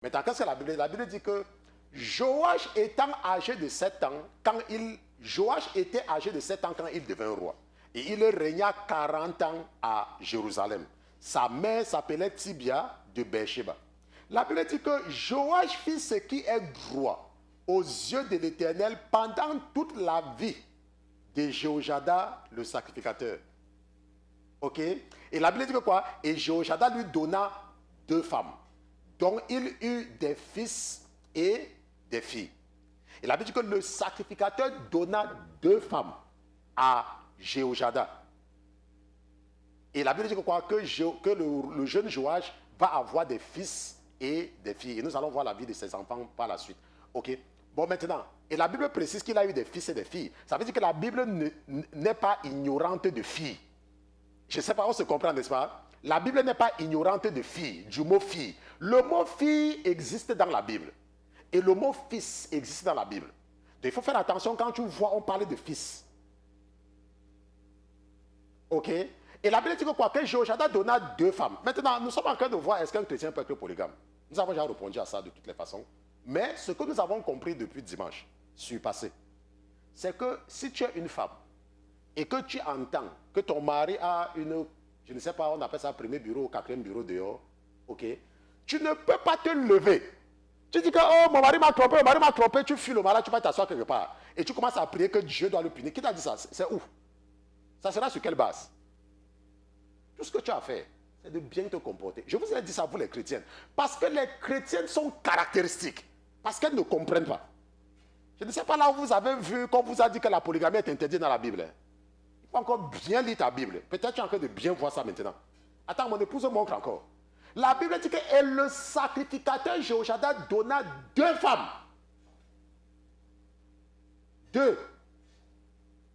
Maintenant, qu'est-ce que la Bible dit? La Bible dit que Joach étant âgé de 7 ans, Joach était âgé de 7 ans quand il devint roi. Et il régna 40 ans à Jérusalem. Sa mère s'appelait Tibia de Beersheba. La Bible dit que Joach fit ce qui est droit aux yeux de l'Éternel pendant toute la vie de Jéhoiada le sacrificateur. Ok? Et la Bible dit que quoi? Et Jéhoiada lui donna 2 femmes, dont il eut des fils et des filles. Et la Bible dit que le sacrificateur donna 2 femmes à Jéhoiada. Et la Bible dit que quoi? Que le jeune Joach va avoir des fils et des filles. Et nous allons voir la vie de ses enfants par la suite. Ok? Bon, maintenant, et la Bible précise qu'il a eu des fils et des filles. Ça veut dire que la Bible n'est pas ignorante de filles. Je ne sais pas, on se comprend, n'est-ce pas? La Bible n'est pas ignorante de filles, du mot fille. Le mot fille existe dans la Bible. Et le mot fils existe dans la Bible. Donc, il faut faire attention quand tu vois, on parle de fils. Ok? Et la Bible dit que quoi? Que Jéhoiada donna 2 femmes. Maintenant, nous sommes en train de voir est-ce qu'un chrétien peut être polygame. Nous avons déjà répondu à ça de toutes les façons. Mais ce que nous avons compris depuis dimanche, passé, c'est que si tu es une femme et que tu entends que ton mari a une, je ne sais pas, on appelle ça premier bureau ou 4e bureau dehors, ok, tu ne peux pas te lever. Tu dis que, oh, mon mari m'a trompé, tu fuis le mari, tu vas t'asseoir quelque part. Et tu commences à prier que Dieu doit le punir. Qui t'a dit ça? C'est où? Ça sera sur quelle base? Tout ce que tu as fait, c'est de bien te comporter. Je vous ai dit ça, vous les chrétiennes. Parce que les chrétiennes sont caractéristiques. Parce qu'elles ne comprennent pas. Je ne sais pas là où vous avez vu, qu'on vous a dit que la polygamie est interdite dans la Bible. Il faut encore bien lire ta Bible. Peut-être tu es en train de bien voir ça maintenant. Attends, mon épouse montre encore. La Bible dit que et le sacrificateur Jéhoiada donna 2 femmes. 2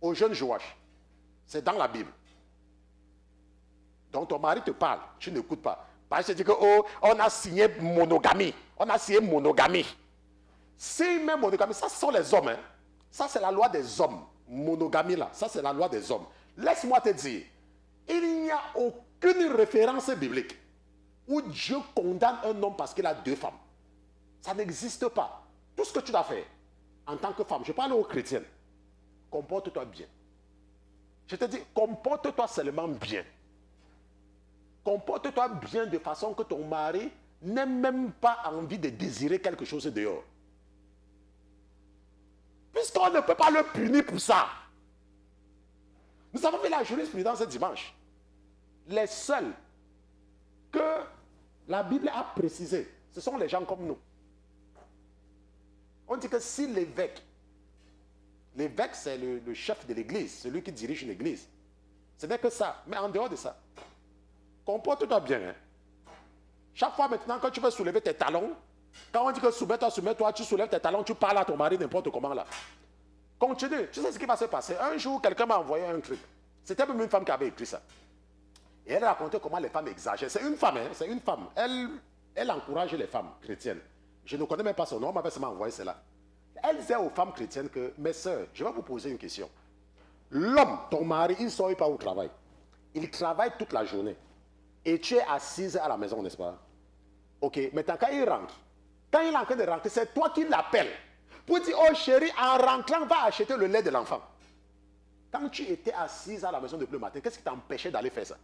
au jeune Joach. C'est dans la Bible. Donc ton mari te parle, tu n'écoutes pas. Parce que tu dis que oh, on a signé monogamie. On a signé monogamie. Si même monogamie, ça ce sont les hommes. Hein. Ça c'est la loi des hommes. Monogamie là, ça c'est la loi des hommes. Laisse-moi te dire, il n'y a aucune référence biblique où Dieu condamne un homme parce qu'il a 2 femmes. Ça n'existe pas. Tout ce que tu dois faire en tant que femme, je parle aux chrétiennes, comporte-toi bien. Je te dis, comporte-toi seulement bien. Comporte-toi bien de façon que ton mari n'ait même pas envie de désirer quelque chose dehors. Puisqu'on ne peut pas le punir pour ça. Nous avons fait la jurisprudence ce dimanche. Les seuls que la Bible a précisé, ce sont les gens comme nous. On dit que si l'évêque c'est le chef de l'église, celui qui dirige une église, ce n'est que ça. Mais en dehors de ça, comporte-toi bien. Hein. Chaque fois maintenant, quand tu veux soulever tes talons, quand on dit que soumets-toi, tu soulèves tes talons, tu parles à ton mari n'importe comment là. Continue. Tu sais ce qui va se passer. Un jour, quelqu'un m'a envoyé un truc. C'était même une femme qui avait écrit ça. Et elle racontait comment les femmes exagèrent. C'est une femme, hein, c'est une femme. Elle encourage les femmes chrétiennes. Je ne connais même pas son nom, on m'avait seulement envoyé cela. Elle disait aux femmes chrétiennes que, mes sœurs, je vais vous poser une question. L'homme, ton mari, il ne sort pas au travail. Il travaille toute la journée. Et tu es assise à la maison, n'est-ce pas? Ok, maintenant quand il rentre, quand il est en train de rentrer, c'est toi qui l'appelles. Pour dire, oh chérie, en rentrant, va acheter le lait de l'enfant. Quand tu étais assise à la maison depuis le matin, qu'est-ce qui t'empêchait d'aller faire ça?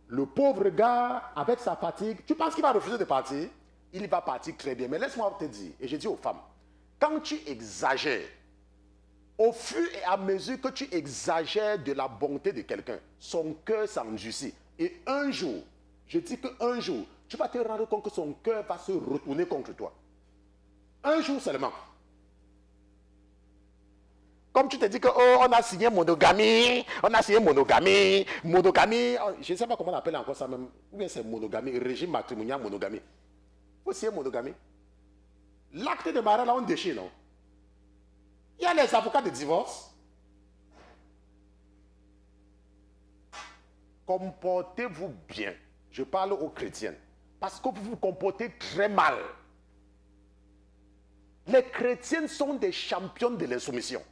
Le pauvre gars, avec sa fatigue, tu penses qu'il va refuser de partir? Il va partir très bien. Mais laisse-moi te dire, et je dis aux femmes, quand tu exagères, au fur et à mesure que tu exagères de la bonté de quelqu'un, son cœur s'endurcit. Et un jour, je dis qu'un jour, tu vas te rendre compte que son cœur va se retourner contre toi. Un jour seulement. Comme tu te dis que, oh, on a signé monogamie, monogamie, je ne sais pas comment on appelle encore ça même, ou bien c'est monogamie, régime matrimonial, monogamie. Il faut signer monogamie. L'acte de mariage, là, on déchire, non? Il y a les avocats de divorce. Comportez-vous bien. Je parle aux chrétiennes. Parce que vous vous comportez très mal. Les chrétiennes sont des championnes de l'insoumission.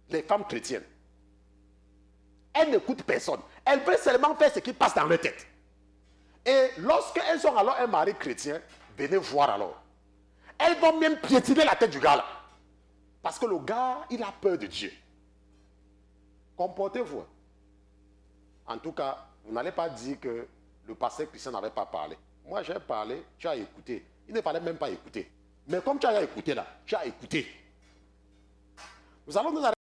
Les femmes chrétiennes. Elles n'écoutent personne. Elles veulent seulement faire ce qui passe dans leur tête. Et lorsqu'elles ont alors un mari chrétien, venez voir alors. Elles vont même piétiner la tête du gars là. Parce que le gars, il a peur de Dieu. Comportez-vous. En tout cas, vous n'allez pas dire que le pasteur Christian n'avait pas parlé. Moi, j'ai parlé, tu as écouté. Il ne fallait même pas écouter. Mais comme tu as écouté là, tu as écouté. Nous allons nous arrêter.